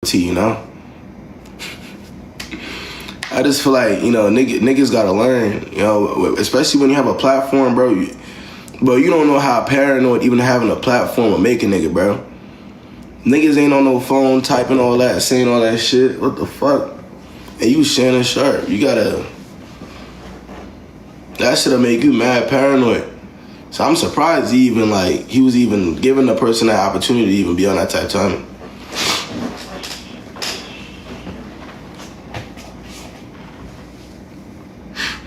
you know? I just feel like, you know, niggas gotta learn, you know, especially when you have a platform, bro. You don't know how paranoid even having a platform will make a nigga, bro. Niggas ain't on no phone typing all that, saying all that shit. What the fuck? And you Shannon Sharp. You gotta... That shit'll make you mad paranoid. So I'm surprised he was even giving the person that opportunity to even be on that type of timing.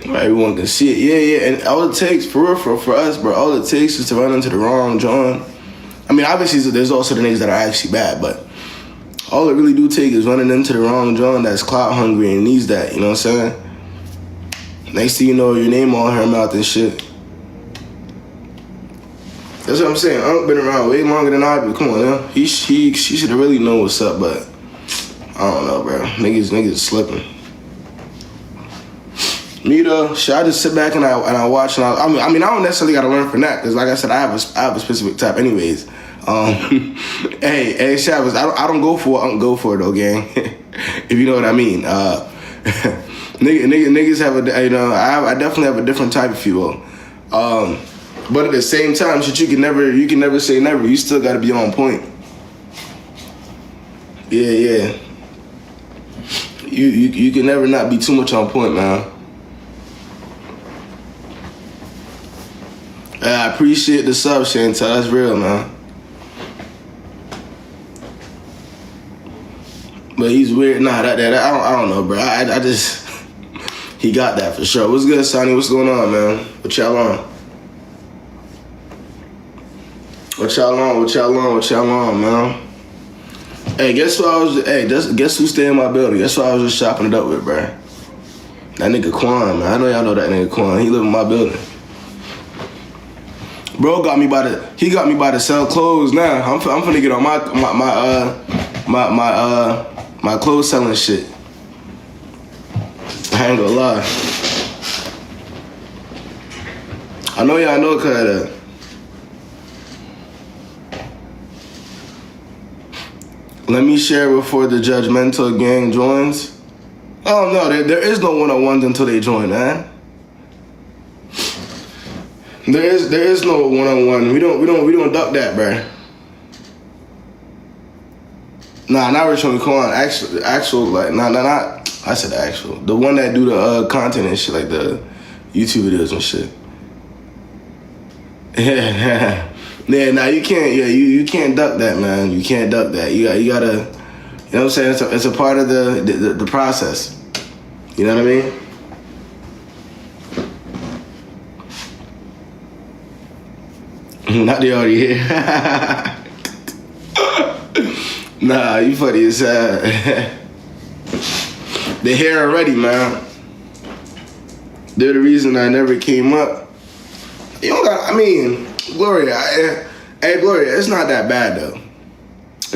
Everyone can see it. Yeah. And all it takes, for real, for us, bro, all it takes is to run into the wrong John. I mean, obviously, there's also the niggas that are actually bad, but all it really do take is running into the wrong John that's clout hungry and needs that, you know what I'm saying? Next thing you know, your name all her mouth and shit. That's what I'm saying. Unc been around way longer than I do. Come on, yo. She should have really known what's up, but I don't know, bro. Niggas slipping. Me though, shit, I just sit back and I watch and I mean I don't necessarily gotta learn from that because like I said, I have a specific type anyways. Hey, Shabbos, I don't go for what Unc go for though, gang. If you know what I mean. Niggas have a, you know, I definitely have a different type if you will. But at the same time, shit, you can never say never. You still gotta be on point. Yeah. You can never not be too much on point, man. I appreciate the sub, Chantel. That's real, man. But he's weird. Nah, that I don't know, bro. I just he got that for sure. What's good, Sonny? What's going on, man? What y'all on? What y'all on, man? Hey, guess who stay in my building? Guess who I was just chopping it up with, bro? That nigga Quan, man. I know y'all know that nigga Quan. He live in my building. Bro got me by the sell clothes now. I'm finna get on my clothes selling shit. I ain't gonna lie. I know y'all know cuz let me share before the judgmental gang joins. Oh no, there is no one-on-ones until they join, man. There is no one-on-one. We don't duck that, bruh. Nah, not Rich Homie Quan. Actual, like, not. I said actual. The one that do the content and shit, like the YouTube videos and shit. Yeah, nah, you can't. Yeah, you can't duck that, man. You can't duck that. You gotta. You know what I'm saying? It's a part of the process. You know what I mean? Not the already here. Nah, you funny as hell. They're here already, man. They're the reason I never came up. You don't got, I mean, Gloria, hey, Gloria, it's not that bad, though.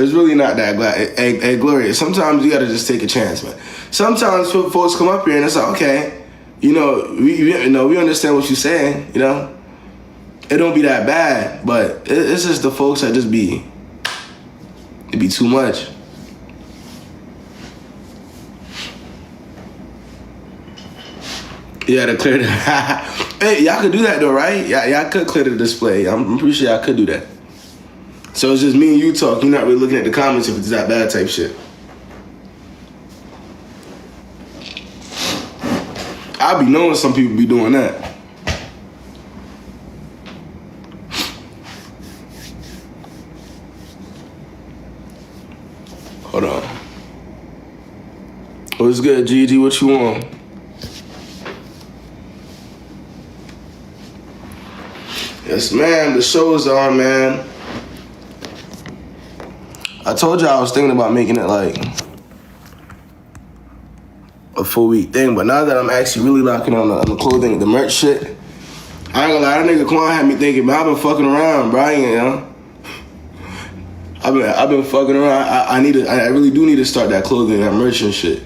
It's really not that bad. Hey, Gloria, sometimes you gotta just take a chance, man. Sometimes folks come up here and it's like, okay, you know, we understand what you're saying, you know? It don't be that bad, but it's just the folks that just be, it be too much. Yeah, to clear the, hey, y'all could do that though, right? Y'all could clear the display. I'm pretty sure y'all could do that. So it's just me and you talk. You're not really looking at the comments if it's that bad type shit. I be knowing some people be doing that. Hold on. What's good, Gigi? What you want? Yes, ma'am. The show is on, man. I told you I was thinking about making it like a full week thing, but now that I'm actually really locking on the clothing, the merch shit, I ain't gonna lie, that nigga Quan had me thinking, man, I've been fucking around, bro. You know? I've been fucking around. I really do need to start that clothing, that merch and shit.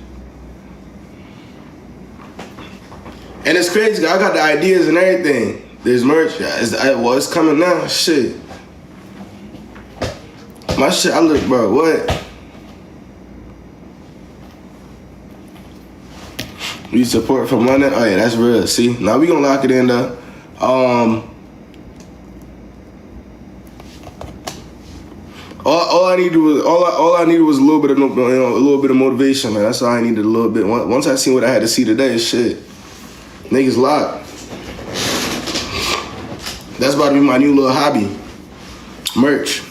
And it's crazy, I got the ideas and everything. There's merch. It's coming now. Shit. My shit, I look, bro, what? You support from London? Oh yeah, that's real. See, now we gonna lock it in though. All I needed was a little bit of a little bit of motivation, man. That's all I needed, a little bit. Once I seen what I had to see today, shit, niggas locked. That's about to be my new little hobby, merch.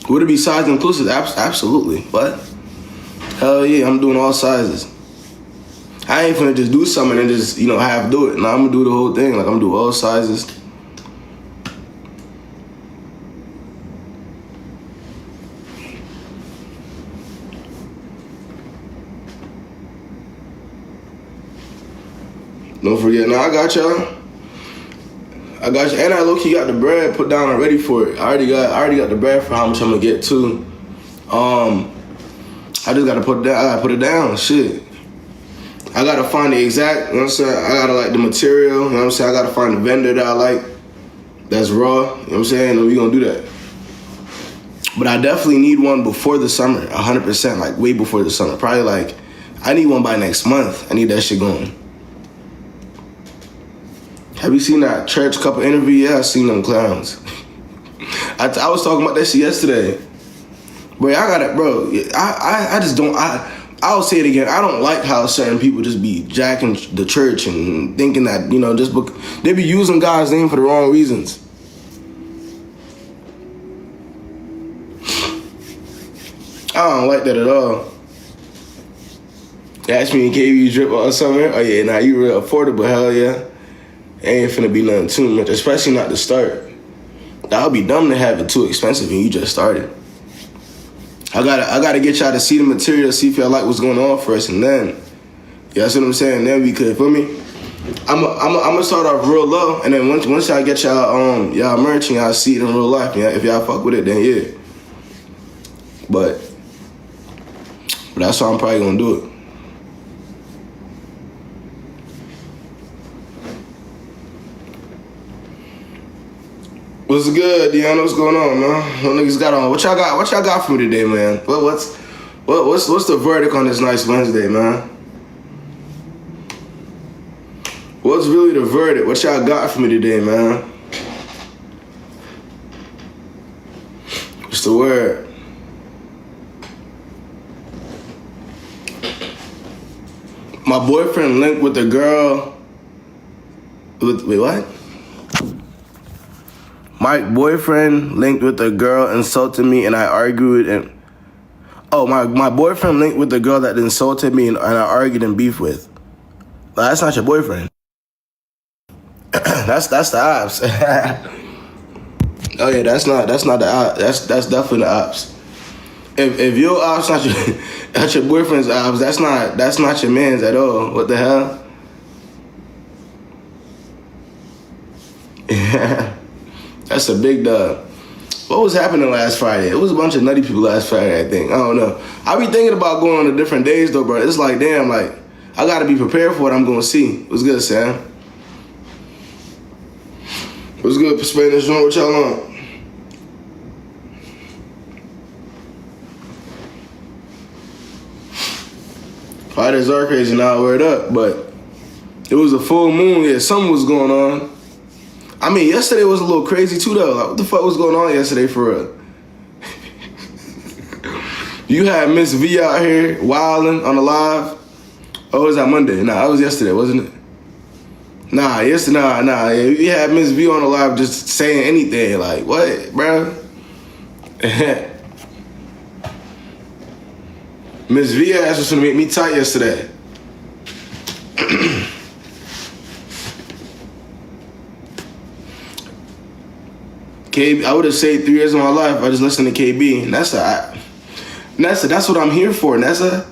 Would it be size inclusive? Absolutely. What? Hell yeah, I'm doing all sizes. I ain't finna just do something and just half do it. Nah, I'm gonna do the whole thing. Like, I'm gonna do all sizes. Don't forget, I got y'all. And I low-key got the bread put down already for it. I already got the bread for how much I'm gonna get too. I just gotta put it down. I gotta put it down. Shit. I gotta find the exact, you know what I'm saying? I gotta like the material, you know what I'm saying? I gotta find the vendor that I like, that's raw, you know what I'm saying? And we gonna do that. But I definitely need one before the summer, 100%, like way before the summer. Probably like, I need one by next month. I need that shit going. Have you seen that church couple interview? Yeah, I seen them clowns. I was talking about that shit yesterday. But I got it, bro. I just don't, I'll say it again. I don't like how certain people just be jacking the church and thinking that, they be using God's name for the wrong reasons. I don't like that at all. Ask me in KV drip or something. Oh yeah, nah, you real affordable, hell yeah. Ain't finna be nothing too much, especially not to start. That would be dumb to have it too expensive and you just started. I gotta get y'all to see the material, see if y'all like what's going on first, and then, that's what I'm saying. Then we could, feel me? I'm gonna start off real low, and then once y'all get y'all y'all merch and y'all see it in real life, yeah, if y'all fuck with it, then yeah. But that's how I'm probably gonna do it. What's good, Deanna? What's going on, man? What niggas got on? What y'all got for me today, man? What's the verdict on this nice Wednesday, man? What's really the verdict? What y'all got for me today, man? What's the word? My boyfriend linked with a girl. Wait, what? My boyfriend linked with a girl, insulted me, and I argued. And my boyfriend linked with the girl that insulted me, and I argued and beef with. Well, that's not your boyfriend. that's the ops. Oh yeah, that's not the ops. That's definitely the ops. If your ops not your boyfriend's ops, that's not your man's at all. What the hell? Yeah. That's a big dub. What was happening last Friday? It was a bunch of nutty people last Friday, I think. I don't know. I be thinking about going on to different days, though, bro. It's like, damn, like, I got to be prepared for what I'm going to see. What's good, Sam? What's good, Spanish joint? What y'all on? Fighters are crazy now, word up, but it was a full moon. Yeah, something was going on. I mean, yesterday was a little crazy too, though. Like, what the fuck was going on yesterday for real? You had Miss V out here wilding on the live. Oh, was that Monday? Nah, that was yesterday, wasn't it? Nah, yesterday, nah. You had Miss V on the live just saying anything. Like, what, bro? Miss V asked was gonna make me tight yesterday. KB, I would have saved 3 years of my life if I just listened to KB. And that's what I'm here for. Nessa.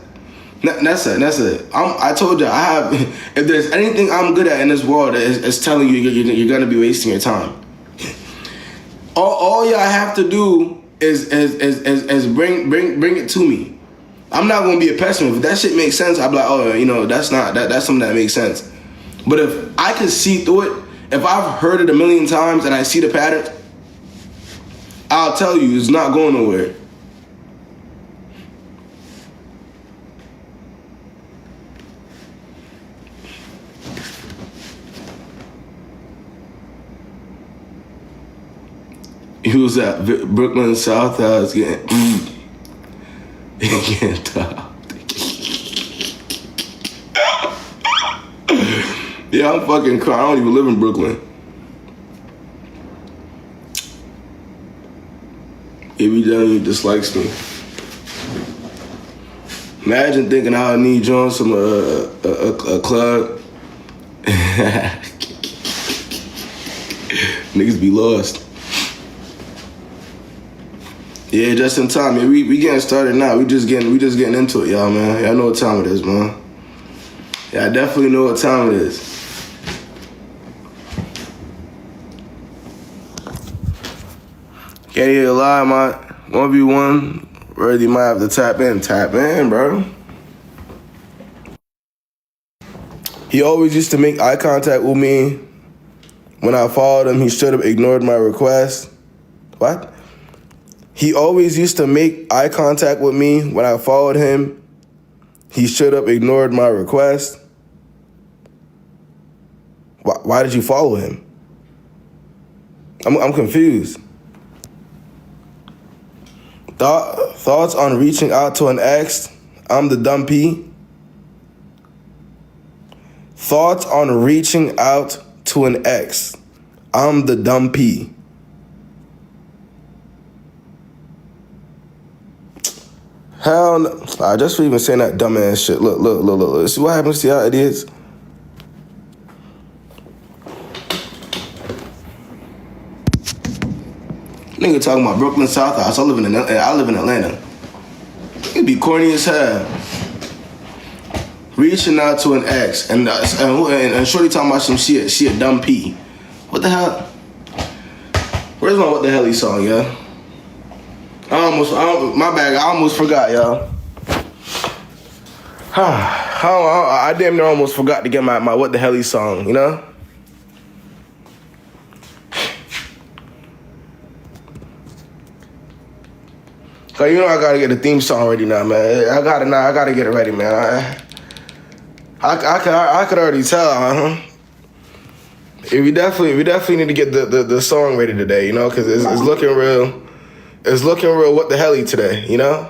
I told you, if there's anything I'm good at in this world, it's telling you you're gonna be wasting your time. All y'all have to do is bring it to me. I'm not gonna be a pessimist. If that shit makes sense, I'll be like, oh, that's something that makes sense. But if I can see through it, if I've heard it a million times and I see the patterns, I'll tell you, it's not going nowhere. was at Brooklyn South House getting getting tough. Yeah, I'm fucking crying. I don't even live in Brooklyn. If he doesn't, dislikes me. Imagine thinking I need John some a club. Niggas be lost. Yeah, just in time. Yeah, we getting started now. We just getting into it, y'all, man. Y'all know what time it is, man. Yeah, I definitely know what time it is. Can't hear a lie, my 1v1. Really might have to tap in, bro. He always used to make eye contact with me. When I followed him, he should have ignored my request. What? He always used to make eye contact with me when I followed him. He should have ignored my request. Why did you follow him? I'm confused. Thoughts on reaching out to an ex? I'm the dumb P. Thoughts on reaching out to an ex? I'm the dumb P. Hell no. I just for even saying that dumbass shit. Look. See what happens to y'all idiots? Nigga talking about Brooklyn South House. I live in Atlanta. It'd be corny as hell. Reaching out to an ex and shorty talking about some shit. She a dumb P. What the hell? Where's my What the Hell song, yo? My bad. I almost forgot, y'all. I damn near almost forgot to get my What the Hell song, you know? Cause you know I gotta get the theme song ready now, man. I gotta get it ready, man. I could already tell, huh? We definitely need to get the song ready today, you know, cause it's looking real. It's looking real. What the hell today, you know?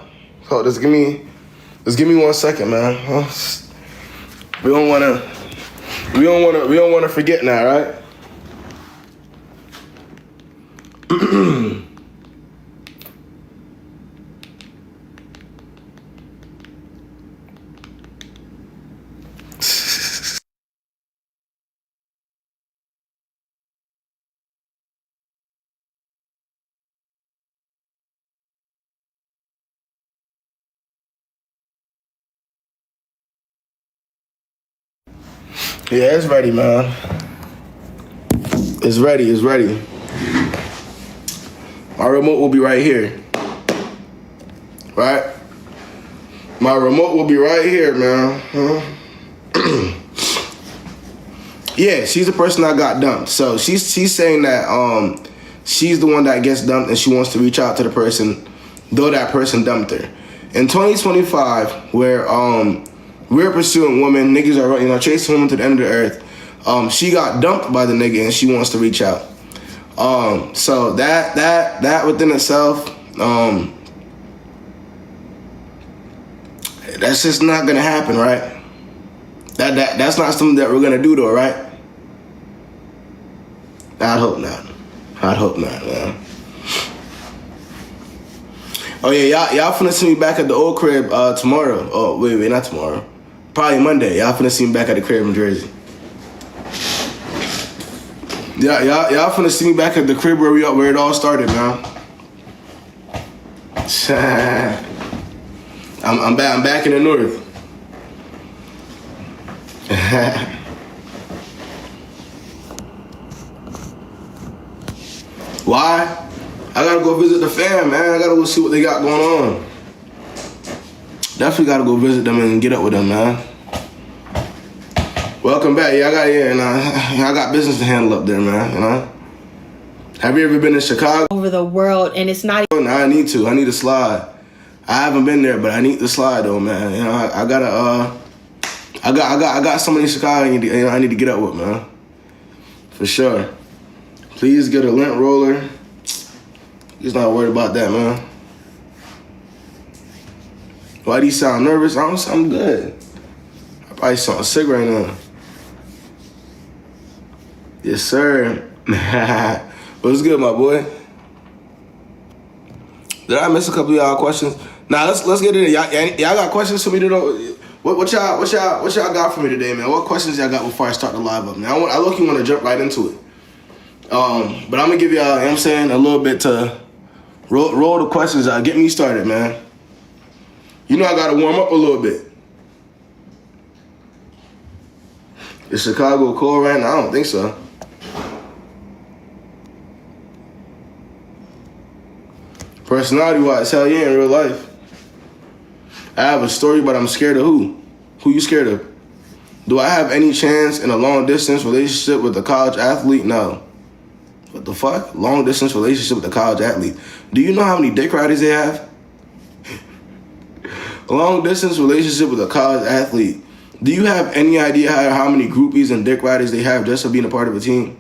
So just give me 1 second, man. We don't wanna forget now, right? Yeah, it's ready, man. It's ready. My remote will be right here. Right? My remote will be right here, man. Yeah, she's the person that got dumped. So she's saying that she's the one that gets dumped and she wants to reach out to the person, though that person dumped her. In 2025, where we're pursuing women, niggas are chasing women to the end of the earth. She got dumped by the nigga and she wants to reach out. So that within itself, that's just not gonna happen, right? That's not something that we're gonna do though, right? I'd hope not, man. Oh yeah, y'all finna see me back at the old crib tomorrow. Oh wait, not tomorrow. Probably Monday. Y'all finna see me back at the crib in Jersey. Yeah, y'all finna see me back at the crib where it all started, man. I'm back in the north. Why? I gotta go visit the fam, man. I gotta go see what they got going on. Definitely gotta go visit them and get up with them, man. Welcome back. Yeah, I got business to handle up there, man. You know. Have you ever been to Chicago? Over the world, and it's not. No, I need to. I need to slide. I haven't been there, but I need to slide though, man. You know, I gotta. I got somebody in Chicago I need to get up with, man. For sure. Please get a lint roller. He's not worried about that, man. Why do you sound nervous? I don't sound good. I probably sound sick right now. Yes, sir. What's good, my boy? Did I miss a couple of y'all questions? Nah, let's get in. Y'all got questions for me to know? What y'all got for me today, man? What questions y'all got before I start the live up, man? I look-y want to jump right into it. But I'm gonna give y'all, you know what I'm saying, a little bit to roll the questions out. Get me started, man. You know I gotta warm up a little bit. Is Chicago cold right now? I don't think so. Personality-wise, hell yeah, in real life. I have a story, but I'm scared of who? Who you scared of? Do I have any chance in a long-distance relationship with a college athlete? No. What the fuck? Long-distance relationship with a college athlete. Do you know how many dick riders they have? A long-distance relationship with a college athlete. Do you have any idea how many groupies and dick riders they have just for being a part of a team?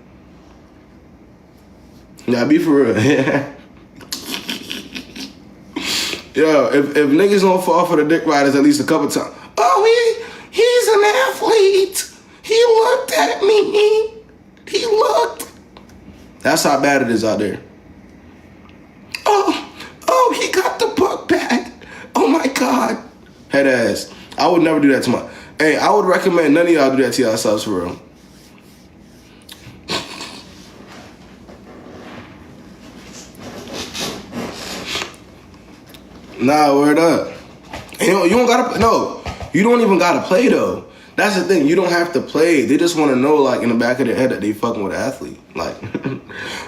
Nah, be for real. Yo, if niggas don't fall for the dick riders at least a couple times. Oh, he's an athlete. He looked at me. He looked. That's how bad it is out there. Oh, he got the book bag. Oh my God. Head ass. I would never do that to my... Hey, I would recommend none of y'all do that to yourselves for real. Nah, word up. You don't gotta, no, you don't even gotta play though. That's the thing, you don't have to play. They just wanna know, like, in the back of their head that they fucking with an athlete. Like,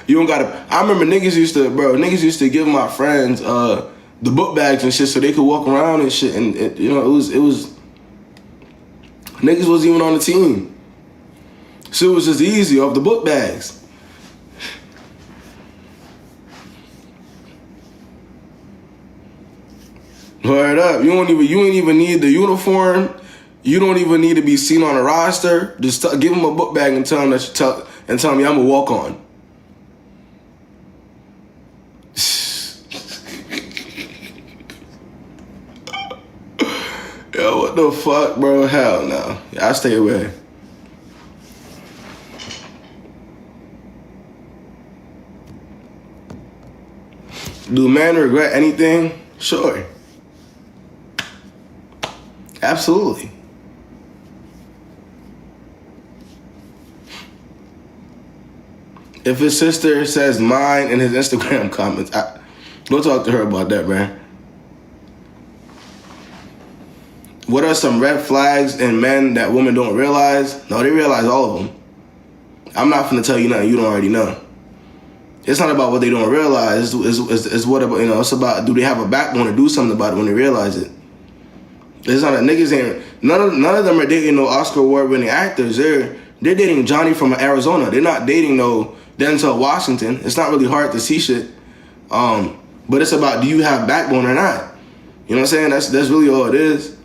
you don't gotta, I remember niggas used to give my friends the book bags and shit so they could walk around and shit. And, it was, niggas wasn't even on the team. Shit was just easy off the book bags. Word up. You ain't even need the uniform. You don't even need to be seen on a roster. Just give them a book bag and tell them that tell them, yeah, I'm a walk on. Yo, what the fuck, bro? Hell no. I stay away. Do men regret anything? Sure. Absolutely. If his sister says mine in his Instagram comments, don't talk to her about that, man. What are some red flags in men that women don't realize? No, they realize all of them. I'm not finna tell you nothing you don't already know. It's not about what they don't realize. It's what about, it's about, do they have a backbone to do something about it when they realize it? It's not that niggas ain't, none of them are dating no Oscar award winning actors. They're dating Johnny from Arizona. They're not dating no Denzel Washington. It's not really hard to see shit. But it's about, do you have backbone or not? You know what I'm saying? That's really all it is.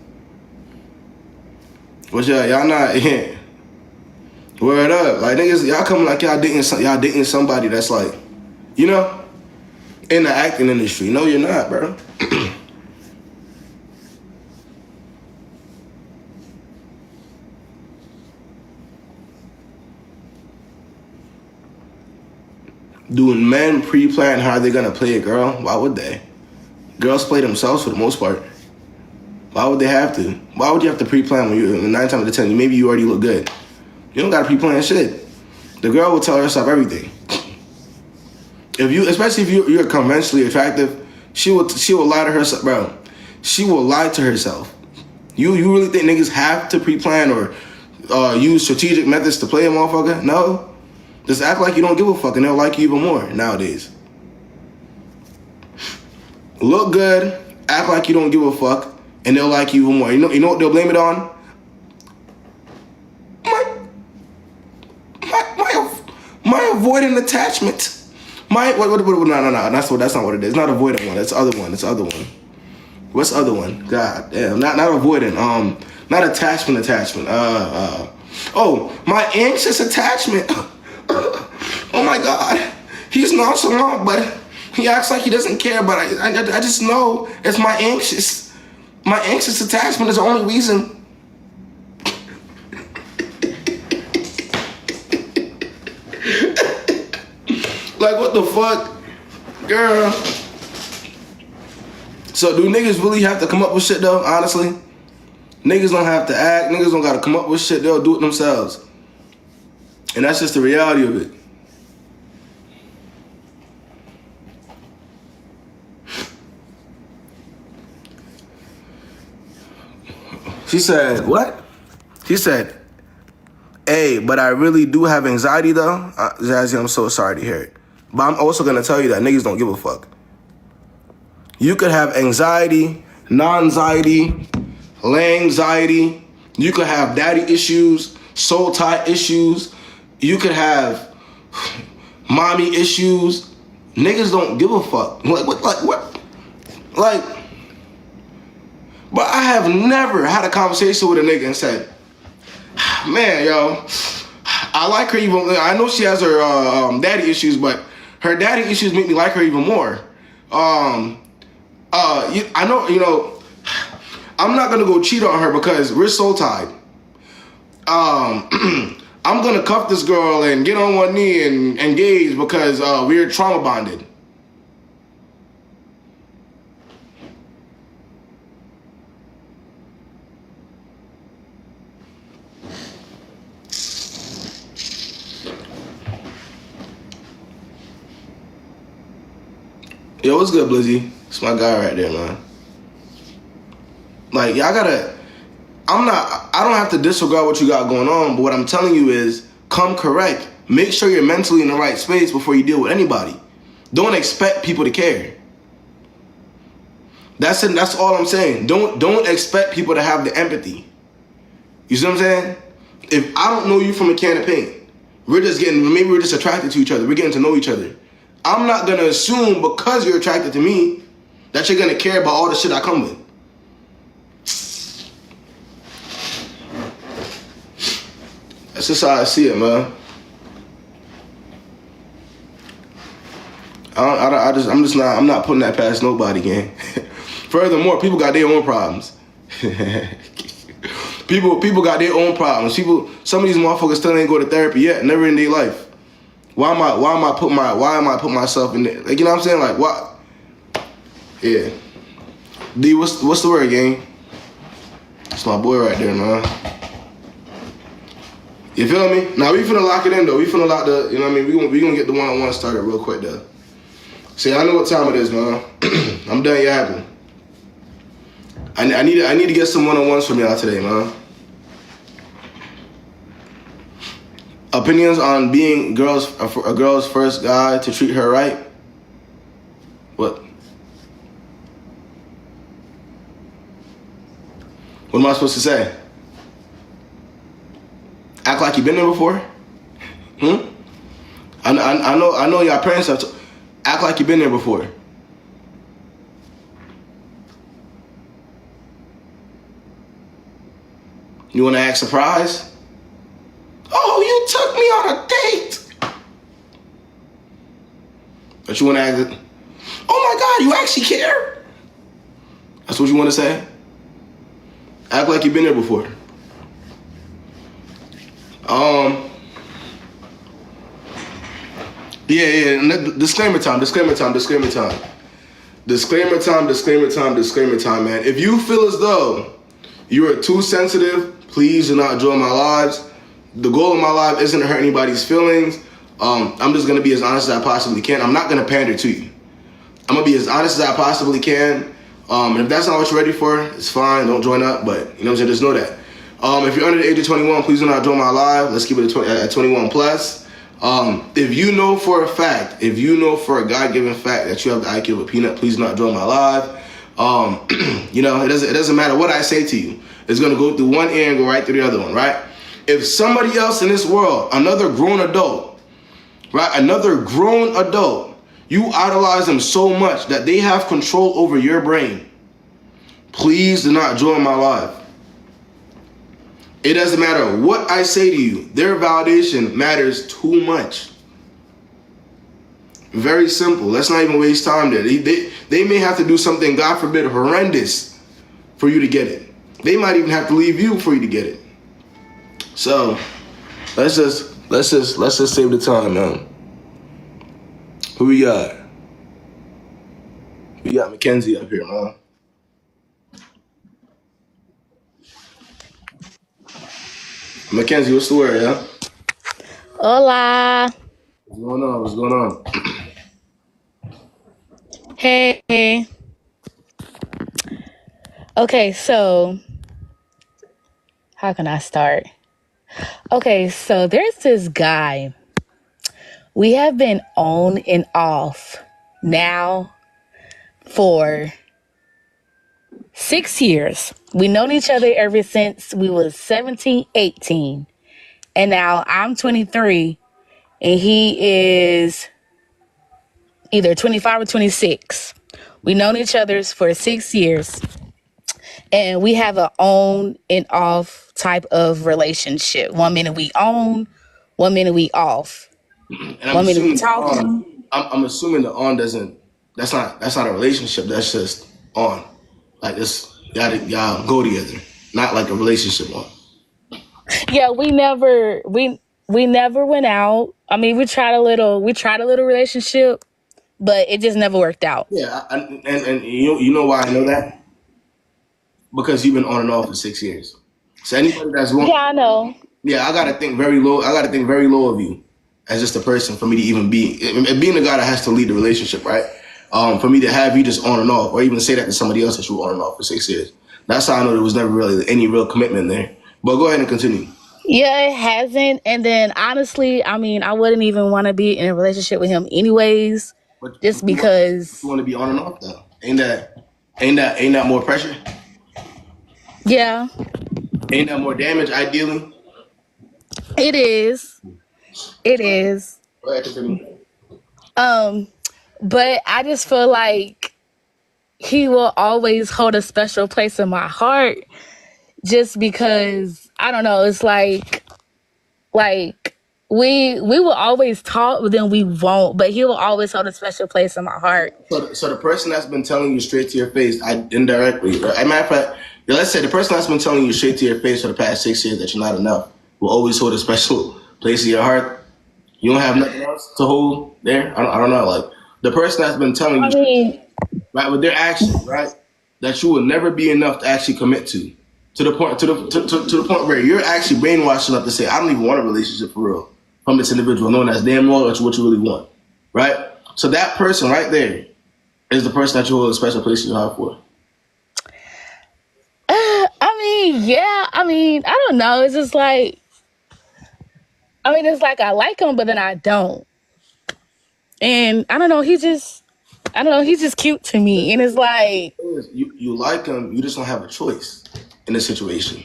But y'all not, yeah. Word up. Like niggas, y'all coming like y'all dating somebody that's like, in the acting industry. No, you're not, bro. Do men pre-plan how they're gonna play a girl? Why would they? Girls play themselves for the most part. Why would they have to? Why would you have to pre-plan when you're 9 times out of 10? Maybe you already look good. You don't gotta pre-plan shit. The girl will tell herself everything. Especially if you're conventionally attractive, she will lie to herself, bro. She will lie to herself. You really think niggas have to pre-plan or use strategic methods to play a motherfucker? No. Just act like you don't give a fuck and they'll like you even more nowadays. Look good, act like you don't give a fuck, and they'll like you even more. You know what they'll blame it on? My avoidant attachment. No. That's not what it is. Not avoidant one. That's the other one. It's the other one. What's the other one? God damn. Not avoidant. Not attachment. Oh, my anxious attachment. Oh my God. He's nonchalant, but He acts like he doesn't care, but I just know it's my anxious attachment is the only reason. Like, what the fuck? Girl. So do niggas really have to come up with shit though, honestly? Niggas don't have to act. Niggas don't gotta come up with shit. They'll do it themselves. And that's just the reality of it. She said, what? She said, hey, but I really do have anxiety though. Jazzy, I'm so sorry to hear it. But I'm also gonna tell you that niggas don't give a fuck. You could have anxiety, non-anxiety, anxiety. You could have daddy issues, soul tie issues. You could have mommy issues. Niggas don't give a fuck. What? Like, but I have never had a conversation with a nigga and said, man, yo, I like her even. I know she has her daddy issues, but her daddy issues make me like her even more. I know, you know, I'm not gonna go cheat on her because we're soul tied. I'm gonna cuff this girl and get on one knee and engage because we're trauma bonded. Yo, what's good, Blizzy? It's my guy right there, man. Like, y'all gotta, I don't have to disregard what you got going on, but what I'm telling you is, come correct. Make sure you're mentally in the right space before you deal with anybody. Don't expect people to care. That's it, that's all I'm saying. Don't expect people to have the empathy. You see what I'm saying? If I don't know you from a can of paint, maybe we're just attracted to each other. We're getting to know each other. I'm not gonna assume because you're attracted to me that you're gonna care about all the shit I come with. That's just how I see it, man. I'm not putting that past nobody, gang. Furthermore, people got their own problems. People got their own problems. Some of these motherfuckers still ain't go to therapy yet, never in their life. Why am I putting myself in there? Like, you know what I'm saying? Like, what? Yeah. D, what's the word, gang? That's my boy right there, man. You feel me? Now we finna lock it in though. We finna lock the, you know what I mean? We gonna get the one-on-one started real quick though. See, I know what time it is, man. I'm done yapping. I need to get some one-on-ones from y'all today, man. Opinions on being a girl's first guy to treat her right? What? What am I supposed to say? Act like you've been there before? I know your parents have to act like you've been there before. You want to act surprised? Oh, you took me on a date. But you want to act, oh my God, you actually care? That's what you want to say? Act like you've been there before. Yeah. Disclaimer time, man. If you feel as though you are too sensitive, please do not join my lives. The goal of my life isn't to hurt anybody's feelings. I'm just gonna be as honest as I possibly can. I'm not gonna pander to you. I'm gonna be as honest as I possibly can. And if that's not what you're ready for, it's fine. Don't join up. But you know what I'm saying? Just know that. If you're under the age of 21, please do not join my live. Let's keep it at 21 plus. If you know for a God-given fact that you have the IQ of a peanut, please do not join my live. You know, it doesn't matter what I say to you. It's gonna go through one ear and go right through the other one, right? If somebody else in this world, another grown adult, you idolize them so much that they have control over your brain, please do not join my live. It doesn't matter what I say to you. Their validation matters too much. Very simple. Let's not even waste time there. They may have to do something, God forbid, horrendous for you to get it. They might even have to leave you for you to get it. So let's just save the time, man. Who we got? We got Mackenzie up here, man. Mackenzie, what's the word, yeah? Hola. What's going on? What's going on? Hey. Okay, so how can I start? Okay, so there's this guy. We have been on and off now for 6 years. We known each other ever since we was 17, 18. And now I'm 23 and he is either 25 or 26. We known each other for 6 years. And we have an on and off type of relationship. 1 minute we on, 1 minute we off. And I'm 1 minute we assuming talking. I'm assuming the on doesn't. That's not a relationship. That's just on. Like it's y'all go together, not like a relationship on. Yeah, we never went out. I mean, we tried a little relationship, but it just never worked out. Yeah, and you know why I know that? Because you've been on and off for 6 years. So anybody that's wrong, Yeah, I know. yeah, I gotta think very low. I gotta think very low of you as just a person for me to even be being the guy that has to lead the relationship, right? For me to have you just on and off, or even say that to somebody else that you were on and off for 6 years. That's how I know there was never really any real commitment there. But go ahead and continue. Yeah, it hasn't. And then honestly, I mean, I wouldn't even want to be in a relationship with him anyways, But just you because. want to be on and off though? Ain't that more pressure? Yeah, Ain't that more damage? Ideally. it is. It is. Go ahead, continue. But I just feel like he will always hold a special place in my heart just because I don't know, it's like we will always talk, but then we won't. But he will always hold a special place in my heart. So the person that's been telling you straight to your face, indirectly, right? As a matter of fact, let's say the person that's been telling you straight to your face for the past 6 years that you're not enough will always hold a special place in your heart. You don't have nothing else to hold there. I don't know. Like the person that's been telling you, right, with their actions, right, that you will never be enough to actually commit to the point where you're actually brainwashed enough to say, I don't even want a relationship for real from this individual, knowing that's damn well that's what you really want, right? So that person right there is the person that you hold a special place in your heart for. I mean, yeah. I mean, I don't know. It's just like, I mean, it's like I like him, but then I don't. And I don't know. He's just cute to me. And it's like, You like him, you just don't have a choice in this situation.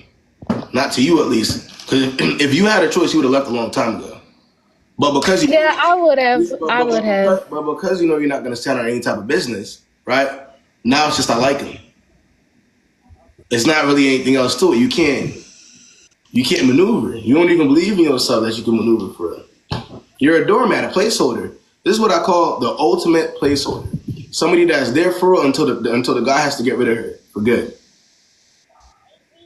Not to you, at least. Because if you had a choice, you would have left a long time ago. But because you, yeah, I would have. but because you know you're not going to stand on any type of business, right? Now it's just I like him. It's not really anything else to it. You can't maneuver. You don't even believe in yourself that you can maneuver for it. You're a doormat, a placeholder. This is what I call the ultimate placeholder. Somebody that's there for real until the guy has to get rid of her for good.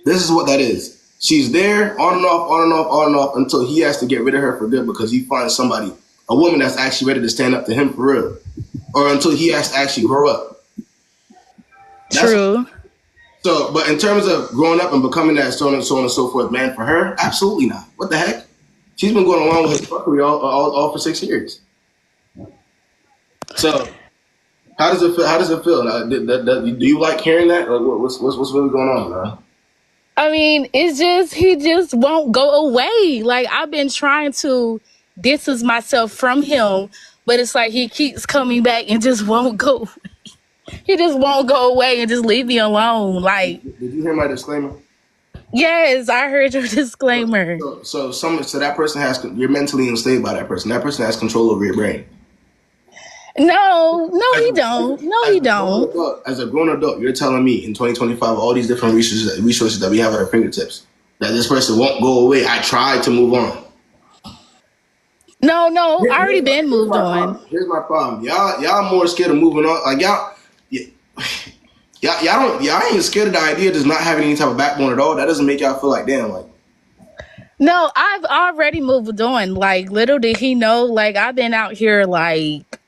This is what that is. She's there on and off, on and off, on and off until he has to get rid of her for good because he finds somebody, a woman that's actually ready to stand up to him for real, or until he has to actually grow up. True. So, but in terms of growing up and becoming that so on and so forth man for her, absolutely not. What the heck? She's been going along with his fuckery all for 6 years. So, how does it feel? How does it feel? Do you like hearing that? Like, what's really going on, man? I mean, it's just, he just won't go away. Like, I've been trying to distance myself from him, but it's like he keeps coming back and just won't go. He just won't go away and just leave me alone. Like, Did you hear my disclaimer? yes, I heard your disclaimer. So that person you're mentally enslaved by that person. That person has control over your brain. No, he don't. No, he don't. As a grown adult, you're telling me in 2025, all these different resources that we have at our fingertips, that this person won't go away. I tried to move on. No, I already Here's been moved my on. problem. Here's my problem. Y'all more scared of moving on. Like y'all ain't scared of the idea of just not having any type of backbone at all. That doesn't make y'all feel like damn. Like No, I've already moved on. Like, little did he know, like, I've been out here, like,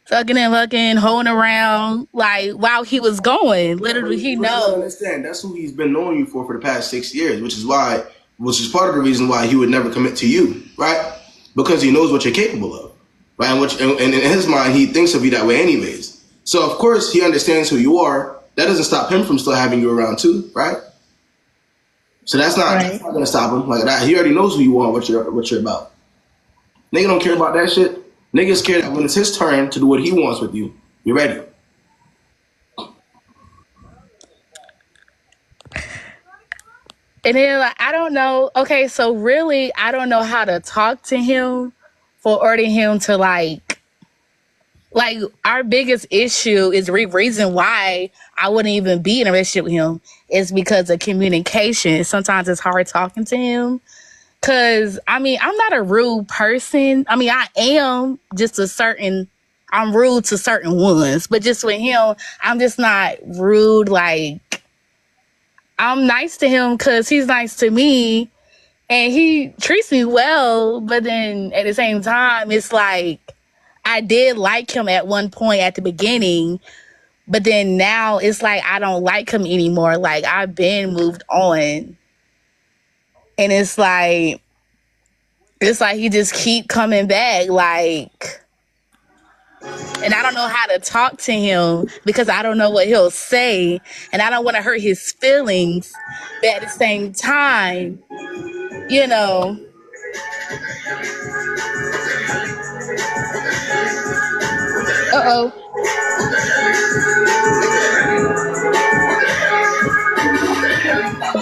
fucking and looking, holding around, like, while he was going. Little did he but you gotta know. understand that's who he's been knowing you for the past 6 years, which is part of the reason why he would never commit to you, right? Because he knows what you're capable of, right? And in his mind, he thinks of you that way anyways. So of course he understands who you are. That doesn't stop him from still having you around too, right? So that's Right. not gonna stop him. Like that, he already knows who you are, what you're about. Nigga don't care about that shit. Nigga's care that when it's his turn to do what he wants with you, you're ready. And then, like, I don't know. Okay, so really, I don't know how to talk to him for ordering him to, like, our biggest issue is reason why I wouldn't even be in a relationship with him is because of communication. Sometimes it's hard talking to him. Cause I mean, I'm not a rude person. I mean, I am just I'm rude to certain ones, but just with him, I'm just not rude. Like, I'm nice to him cause he's nice to me and he treats me well. But then at the same time, it's like, I did like him at one point at the beginning, but then now it's like, I don't like him anymore. Like, I've been moved on. And it's like he just keep coming back, like, and I don't know how to talk to him because I don't know what he'll say, and I don't want to hurt his feelings, but at the same time, you know. Uh-oh.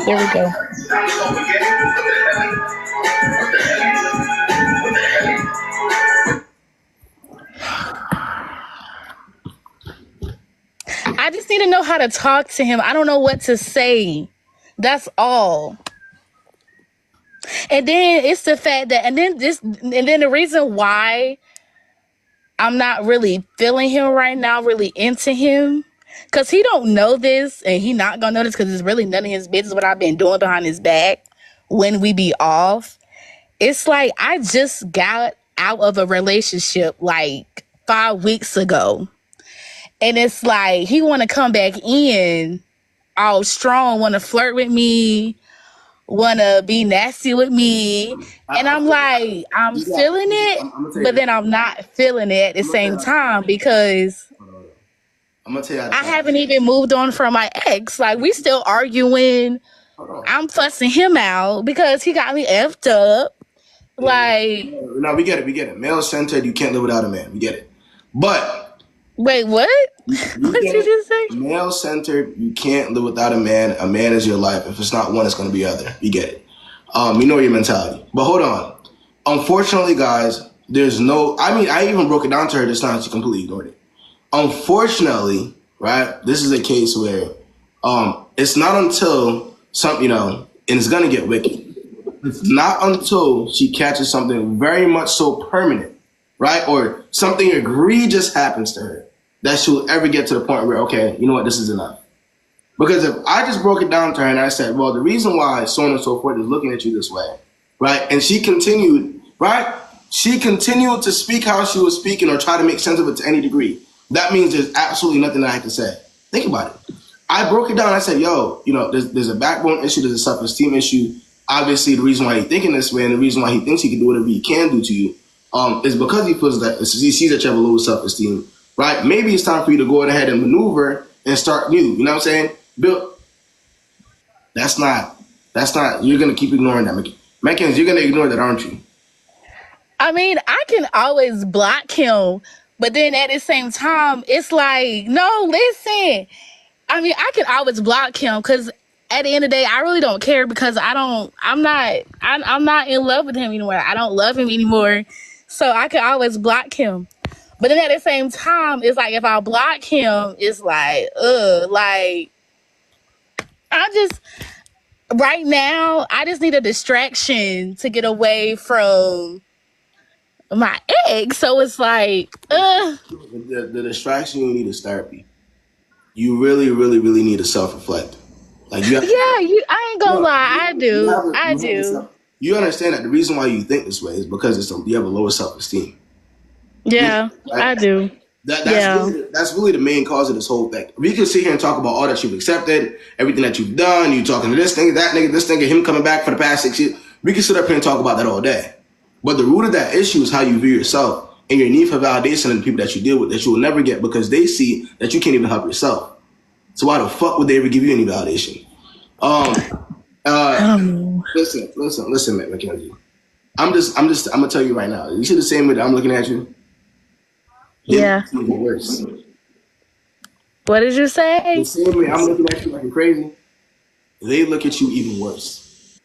There we go. I just need to know how to talk to him. I don't know what to say. That's all. And then it's the fact that, and then the reason why I'm not really feeling him right now, really into him, because he don't know this, and he not gonna know this because it's really none of his business what I've been doing behind his back when we be off. It's like I just got out of a relationship like 5 weeks ago, and it's like he want to come back in all strong, want to flirt with me, want to be nasty with me. And I'm like, I'm feeling it, I'm gonna tell you but this. then I'm not feeling it at the I'm gonna tell same you. time because I'm gonna tell you how to I talk. haven't even moved on from my ex. Like, we still arguing. Hold on. I'm fussing him out because he got me effed up. Like, No, we get it. We get it. Male centered. You can't live without a man. We get it. But wait, what? we What get you it. just say? Male centered. You can't live without a man. A man is your life. If it's not one, it's gonna be other. We get it. You know your mentality. But hold on. Unfortunately, guys, there's no. I mean, I even broke it down to her this time. She completely ignored it. Unfortunately, right? This is a case where it's not until and it's gonna get wicked. It's not until she catches something very much so permanent, right? Or something egregious happens to her that she'll ever get to the point where, okay, you know what, this is enough. Because if I just broke it down to her and I said, well, the reason why so on and so forth is looking at you this way, right? And she continued, right? She continued to speak how she was speaking or try to make sense of it to any degree. That means there's absolutely nothing that I can say. Think about it. I broke it down. I said, yo, there's a backbone issue. There's a self-esteem issue. Obviously, the reason why he's thinking this way and the reason why he thinks he can do whatever he can do to you is because he feels that he sees that you have a low self-esteem, right? Maybe it's time for you to go ahead and maneuver and start new. You know what I'm saying? Bill, that's not, you're going to keep ignoring that. Mackenzie, you're going to ignore that, aren't you? I mean, I can always block him, but then at the same time, it's like, no, listen. I mean, I can always block him because at the end of the day, I really don't care because I'm not in love with him anymore. I don't love him anymore. So I can always block him. But then at the same time, it's like if I block him, it's like, like I just right now, I just need a distraction to get away from my ex. So it's like, The distraction, you need is therapy. You really, really, really need to self-reflect. Like you have, yeah, I ain't gonna lie, I do. I you have to do. you understand that the reason why you think this way is because you have a lower self-esteem. Yeah, Right? I do. That's Yeah. really the main cause of this whole thing. We can sit here and talk about all that you've accepted, everything that you've done. You talking to this nigga, that nigga, this nigga, him coming back for the past 6 years. We can sit up here and talk about that all day. But the root of that issue is how you view yourself and your need for validation in the people that you deal with that you will never get because they see that you can't even help yourself. So why the fuck would they ever give you any validation? I don't know. Listen, Mackenzie. I'm gonna tell you right now. You see the same way that I'm looking at you. Yeah. It's even worse. What did you The say? same way I'm looking at you like you're crazy, they look at you even worse.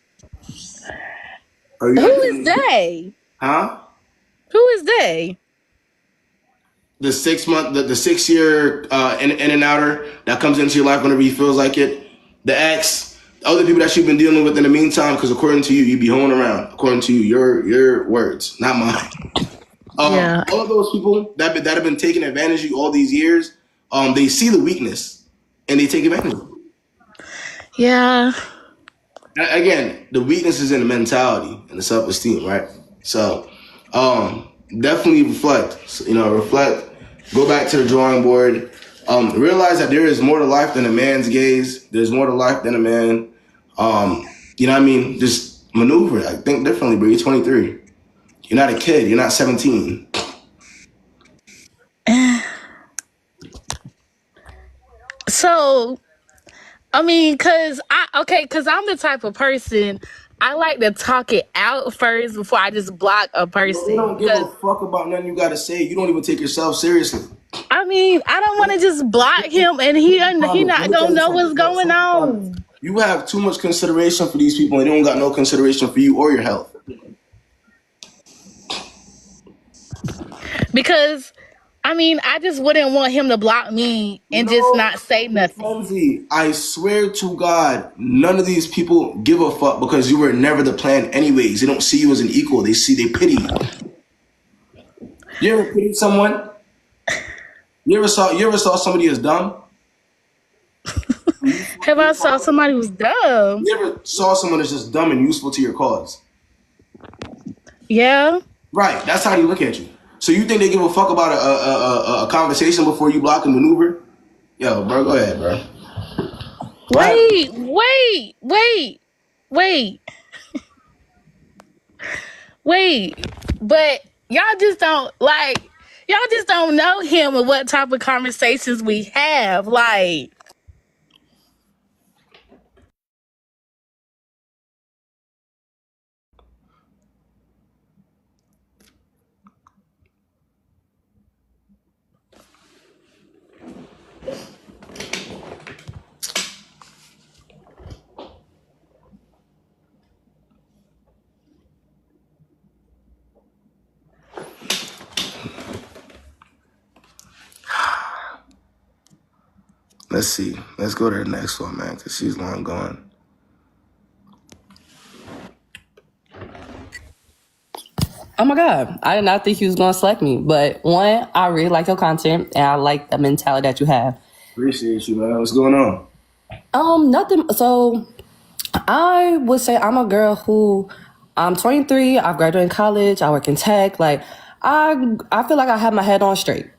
Are you Who is understanding? they? Huh? Who is they? The 6 month, the 6 year in and outer that comes into your life whenever he feels like it. The ex, the other people that you've been dealing with in the meantime, because according to you, you be hoeing around. According to you, your words, not mine. Yeah. All of those people that have been taking advantage of you all these years, they see the weakness and they take advantage of it. Yeah. Again, the weakness is in the mentality and the self-esteem, right? So, definitely reflect. So, reflect. Go back to the drawing board. Realize that there is more to life than a man's gaze. There's more to life than a man. You know what I mean? Just maneuver. Like, think differently, bro. You're 23. You're not a kid. You're not 17. So, I mean, cause I'm the type of person I like to talk it out first before I just block a They person. don't give a Because fuck about nothing you gotta say. You don't even take yourself seriously. I mean, I don't want to just block him and he Let not me tell gonna you know something. what's No, going something, on. you have too much consideration for these people and they don't got no consideration for you or your health. Because I mean, I just wouldn't want him to block me and just No, not say nothing. Mackenzie, I swear to God, none of these people give a fuck because you were never the plan anyways. They don't see you as an equal. They pity you. You ever pitied someone? You ever saw somebody as dumb? Have I saw somebody who's dumb? You ever saw someone that's just dumb and useful to your cause? Yeah. Right, that's how they look at you. So you think they give a fuck about a conversation before you block and maneuver? Yo, bro, go ahead, bro. Wait. Wait. But y'all just don't know him and what type of conversations we have. Like, Let's see. Let's go to the next one, man, because she's long gone. Oh my God. I did not think you was going to select me. But one, I really like your content and I like the mentality that you have. Appreciate you, man. What's going on? Nothing. So I would say I'm a girl who I'm 23. I've graduated college. I work in tech. Like I feel like I have my head on straight.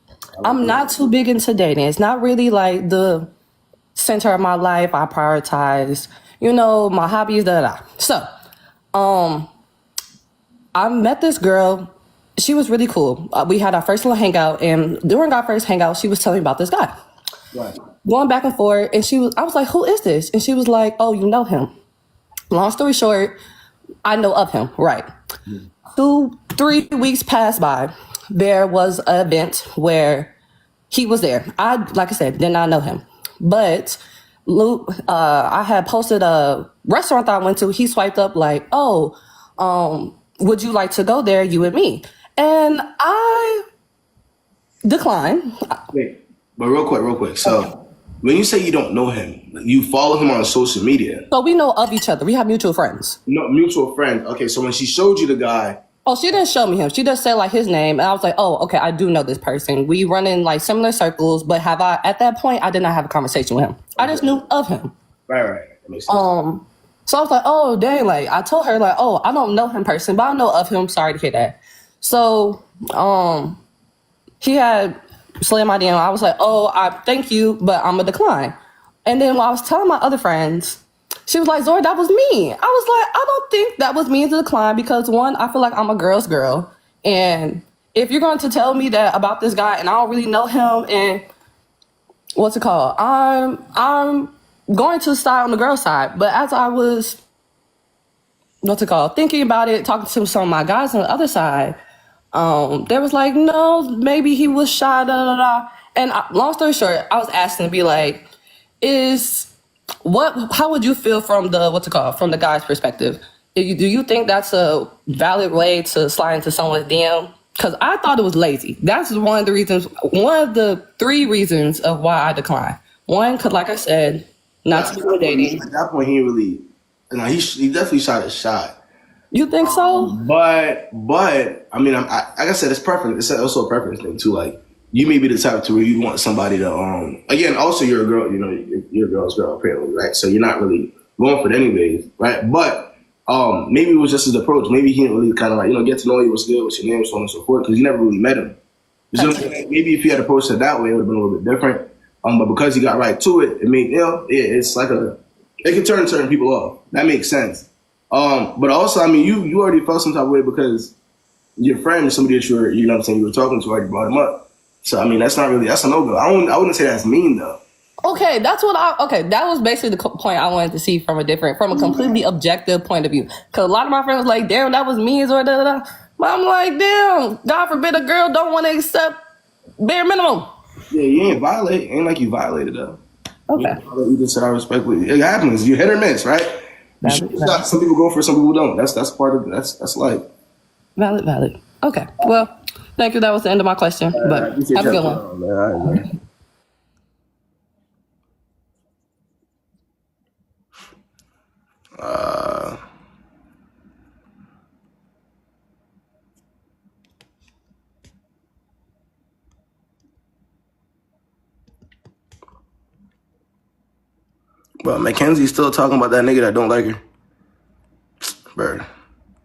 I'm not too big into dating. It's not really like the center of my life. I prioritize, my hobbies, So, I met this girl. She was really cool. We had our first little hangout, and during our first hangout, she was telling me about this guy. Right. Going back and forth, and I was like, "Who is this?" And she was like, "Oh, you know him." Long story short, I know of him. Right. 3 weeks passed by. There was an event where he was there. Like I said, did not know him, but I had posted a restaurant that I went to. He swiped up like, "Oh, would you like to go there, you and me?" And I declined. Wait, but real quick. So, when you say you don't know him, you follow him on social media. So we know of each other. We have mutual friends. No, mutual friend. Okay, so when she showed you the guy, Oh, she didn't show me him. She just said like his name, and I was like, "Oh, okay, I do know this person. We run in like similar circles." But have I at that point? I did not have a conversation with him. I just knew of him. Right. That makes sense. So I was like, "Oh, dang!" Like I told her like, "Oh, I don't know him person, but I know of him." Sorry to hear that. So, he had slid my DM. I was like, "Oh, I thank you, but I'm gonna decline." And then while I was telling my other friends, she was like, "Zora, that was me." I was like, "I don't think that was me to decline because one, I feel like I'm a girl's girl. And if you're going to tell me that about this guy and I don't really know him and what's it called? I'm going to side on the girl side." But as I was thinking about it, talking to some of my guys on the other side, they was like, "No, maybe he was shy, da da da." And long story short, I was asking to be like, how would you feel from the guy's perspective? Do you think that's a valid way to slide into someone's DM? Because I thought it was lazy. That's one of the 3 reasons of why I declined. One, because like I said, not to be dating. At that point, he really, he definitely shot his shot. You think so? But I mean, like I said, it's preference. It's also a preference thing too. Like you may be the type to where you want somebody to again. Also, you're a girl. You know, you're a girl's girl apparently, right? So you're not really going for it anyways, right? But maybe it was just his approach. Maybe he didn't really kind of like get to know you, what's good, what's your name, so on and so forth, because you never really met him. So maybe if he had approached it that way, it would have been a little bit different. But because he got right to it, it made it's like it can turn certain people off. That makes sense. But also, I mean, you already felt some type of way because your friend is somebody that you were talking to already brought him up. So I mean, that's a no-go. I wouldn't say that's mean though. Okay, that was basically the point I wanted to see from a completely objective point of view. Because a lot of my friends was like, "Damn, that was mean," or da da da. But I'm like, "Damn, God forbid a girl don't want to accept bare minimum." Yeah, you ain't violate. Ain't like you violated though. Okay. You just said I respect what it happens. You hit or miss, right? Some people go for it, some people don't. That's part of that's life. Valid. Okay. Well, thank you. That was the end of my question. But have a good one. But Mackenzie's still talking about that nigga that don't like her.